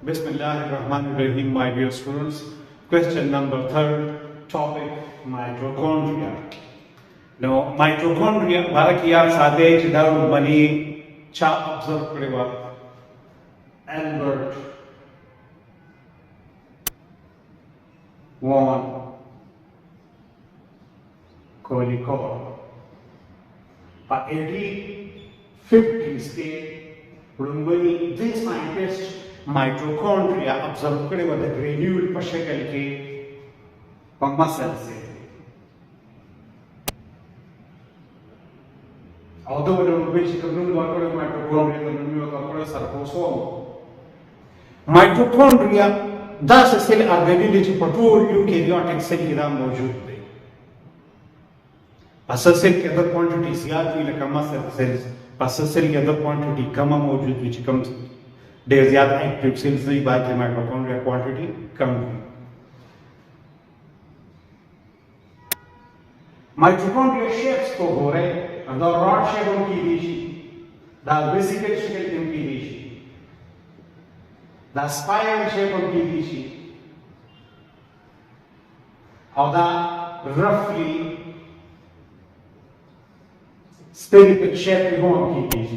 Bismillahirrahmanirrahim, my dear students. Question number third, topic mitochondria. Now, mitochondria, barakia sade chidaru bani cha observe kariwa. Albert von Kolikov. By 1850s, this scientist mitochondria observe kariwa the granule pashakal ke muscle se. Although we don't wish to know what mitochondria mitochondria दस cell organelle पटोर eukaryotic cell की तरह मौजूद है। असल cell की अंदर quantity ज्यादा हुई लेकिन मसल सेल्स असल सेल की अंदर क्वांटिटी कम मौजूद हुई कम ढेर ज्यादा एक्टिव सेल्स नहीं बाकी माइटोकॉन्ड्रिया क्वांटिटी कम हुई। माइटोकॉन्ड्रिया शेप्स को हो रहे द रॉड शेप उनकी दीशी द वेसिकल शेप उनकी दीशी the spiral shape of PVC, or the roughly spherical shape of PVC.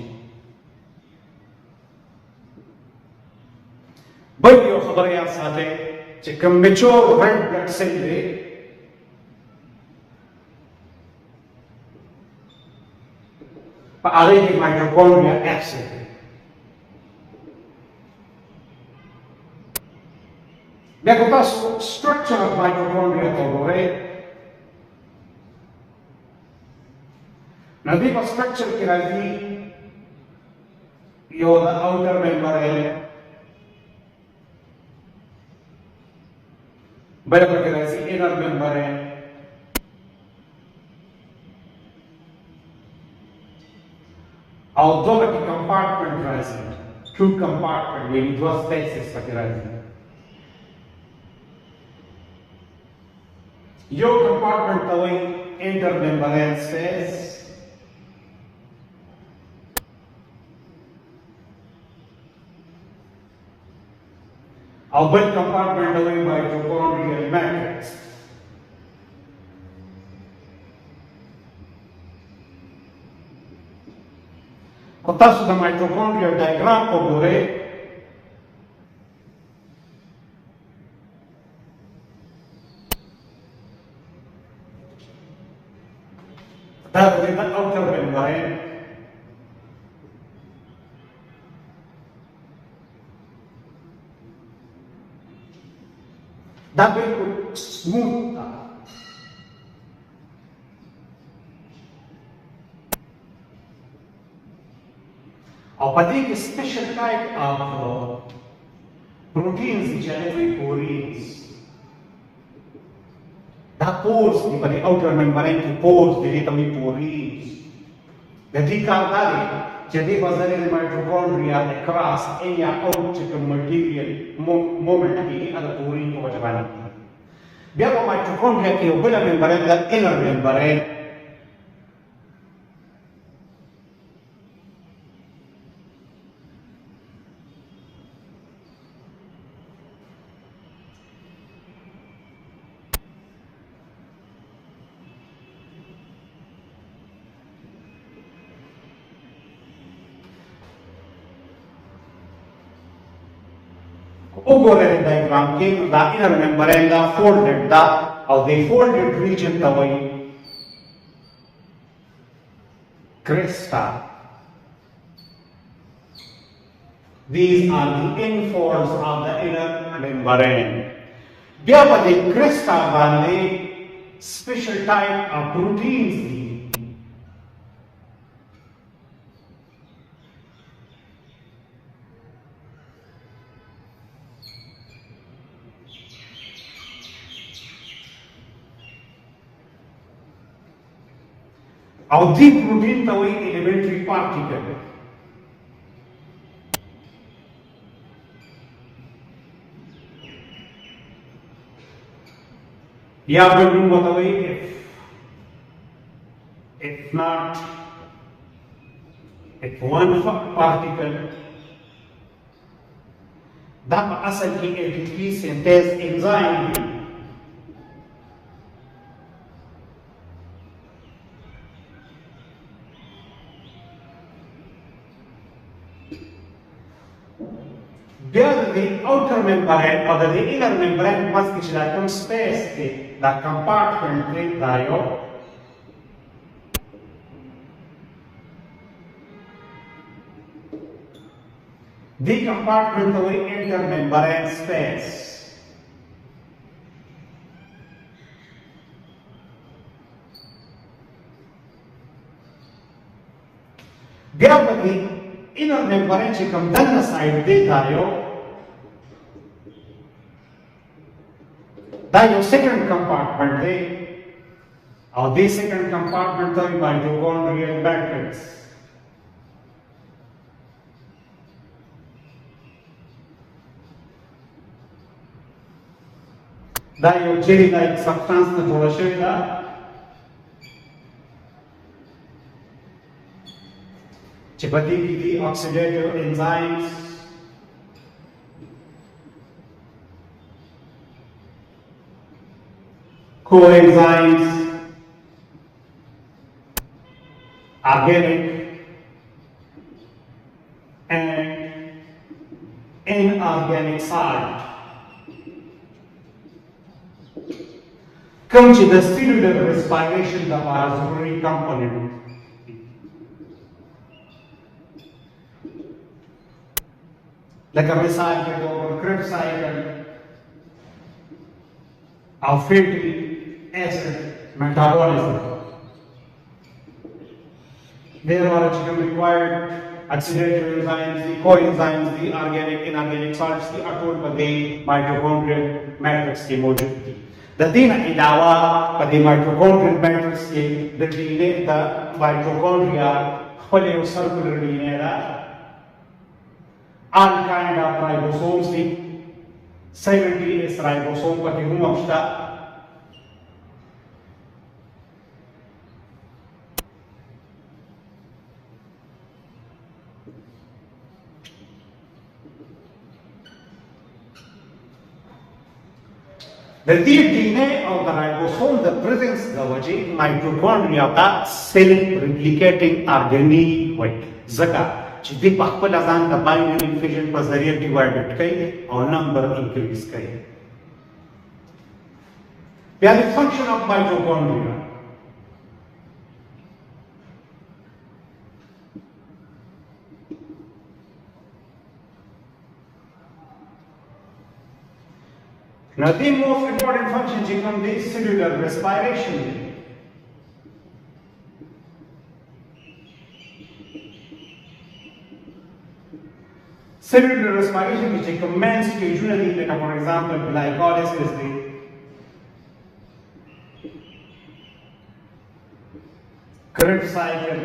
But your khabar sate che mature red blood cell de pa array mitochondria acid. देखो तो structure of mitochondria तो हो रहे नदी का structure की राजी यो the outer membrane बड़े बड़े राजी inner membrane और दो की compartment राजी two compartment ये दो spaces की राजी Your compartment towing intermembrane space. Our bell compartment towing mitochondrial matrix. Kotas the mitochondrial diagram of the that is the outer membrane. That will smooth. Or a special type of proteins which are porins. The pores di outer membrane की pores jadi kami porins. Jadi kalau jadi bazar mitochondria across any outer material moment की ada porin को बचवाना। बिया mitochondria के ऊपर membrane का inner membrane Overhead diagram came the inner membrane the folded the folded region the cristae. These are the infolds of the inner membrane. There was a cristae one special type of proteins. Of the protein the elementary particle. Yeah, but do what away if not if one particle दाप असल की ATP synthase enzyme the outer membrane or the inner membrane must be like some space the compartment tayo the compartment of the inner membrane space the inner membrane chikam danna side de tayo tayo second compartment de or the second compartment of mitochondrial matrix tayo jelly like substance na thoda shayda chipati ki the oxidative enzymes coenzymes organic and inorganic salt come to the cellular respiration the auxiliary component like a recycle or cristae of fatty acid metabolism. There are required oxidative enzymes, the coenzymes, the organic, inorganic salts, the अटूट पदे mitochondrial matrix की मौजूदगी. The तीन इलावा पदे mitochondrial matrix के the DNA the mitochondria खुले circular DNA La all kind of ribosomes the 70 is ribosome पति हूँ अक्ष्टा The DNA of the ribosome, the presence of the mitochondria, that self-replicating organelle way. Zaka, जितने पाखपल आसान का binary fission पर जरिए divided कई और number increase कई. They are the function of mitochondria. Now the most important functions become the cellular respiration. Cellular respiration which commences usually, like for example, glycolysis is the Krebs cycle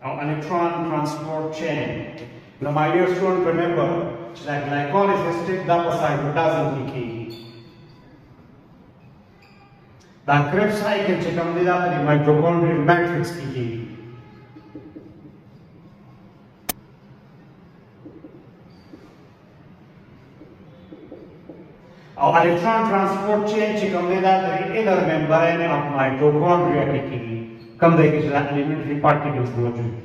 or electron transport chain. Now my dear student, remember that glycolysis takes up a cycle doesn't decay. The Krebs cycle check on the mitochondrial matrix decay. Our electron transport chain check on the inner membrane of mitochondria decay. Come the elementary particles maujood.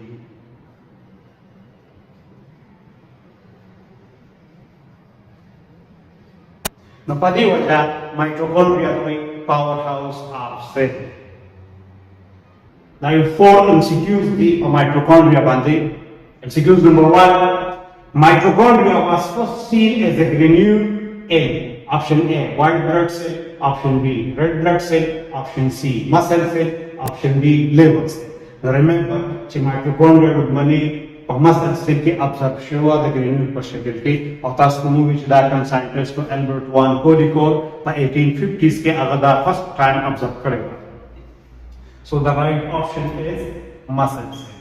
Now, padi wajah mitochondria to powerhouse of cell. Now, you four MCQs the mitochondria bandi. MCQs number 1, mitochondria was first seen as a granule A. Option A, white blood cell. Option B, red blood cell. Option C, muscle cell. Option D, liver cell. Now, remember, mitochondria would money. Muscle cell की absorption हुआ the granule पर schedule की और तास को movie चला कर scientist को Albert वान कोलिकोर पर 1850s के अगदा फर्स्ट टाइम ऑब्जर्व करेगा. So the right option is muscle cell.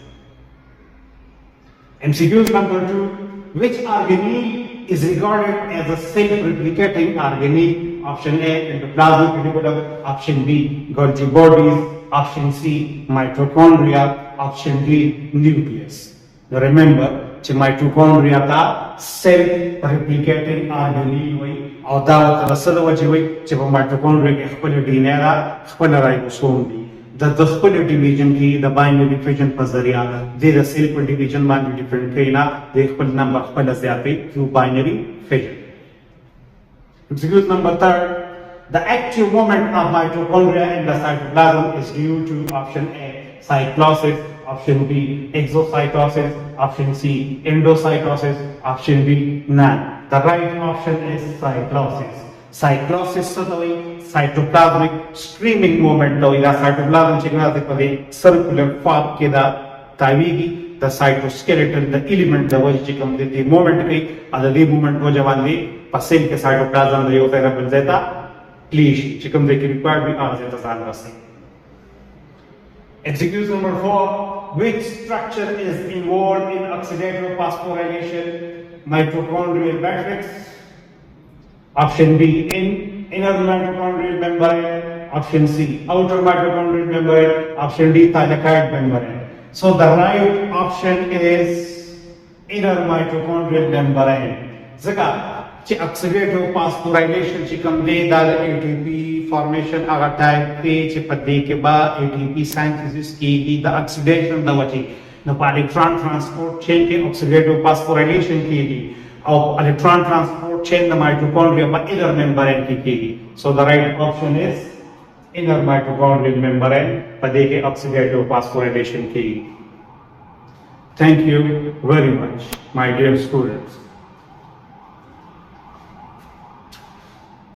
MCQs number 2, which organelle is regarded as a self-replicating organelle? Option A, endoplasmic reticulum. Option B, Golgi bodies. Option C, mitochondria. Option D, nucleus. Now remember, چې مایټوکونډریا ته سیلف ریپلیکیټینګ آرګنیل وایي او دا ورته څه د وجې وایي چې په مایټوکونډریا کې خپل ډي ان اے ده، خپل رایبوسوم دي. د خپل ډیویژن کې د باینري فیژن په ذریعه د سیل په ډیویژن باندې ډیفرنٹ کوي نه د خپل نمبر خپل زیاتوي through binary fission. Excuse number third, the active movement of mitochondria in the cytoplasm is due to option A, cyclosis, option B, exocytosis, option C, endocytosis, option D, none. The right option is cyclosis. Cyclosis څه ته وایي؟ cytoplasmic streaming movement ته وایي. دا cytoplasm چې کومه ده په دې circular form کې دا تاویږي د cytoskeleton د element د وجې چې کوم دې مومنټ کوي او د دې مومنټ وجه باندې په سیل کې cytoplasm د یو ځای نه بل ځای ته تللی شي چې کوم ځای کې required وي هغه ځای ته ځان رسوي. Excuse number 4, which structure is involved in oxidative phosphorylation? Mitochondrial matrix. Option B, inner mitochondrial membrane. Option C, outer mitochondrial membrane. Option D, thylakoid membrane. So the right option is inner mitochondrial membrane. ځکه چې oxidative phosphorylation چې کوم دی دا د ATP formation هغه ټایپ دی چې په دې کې به ATP synthesis کېږي د oxidation د وجې نو په electron transport chain کې oxidative phosphorylation کېږي او electron transport chain د mitochondria په inner membrane کې کېږي. So the right option is inner mitochondrial membrane په دې کې oxidative phosphorylation کېږي. Thank you very much, my dear students.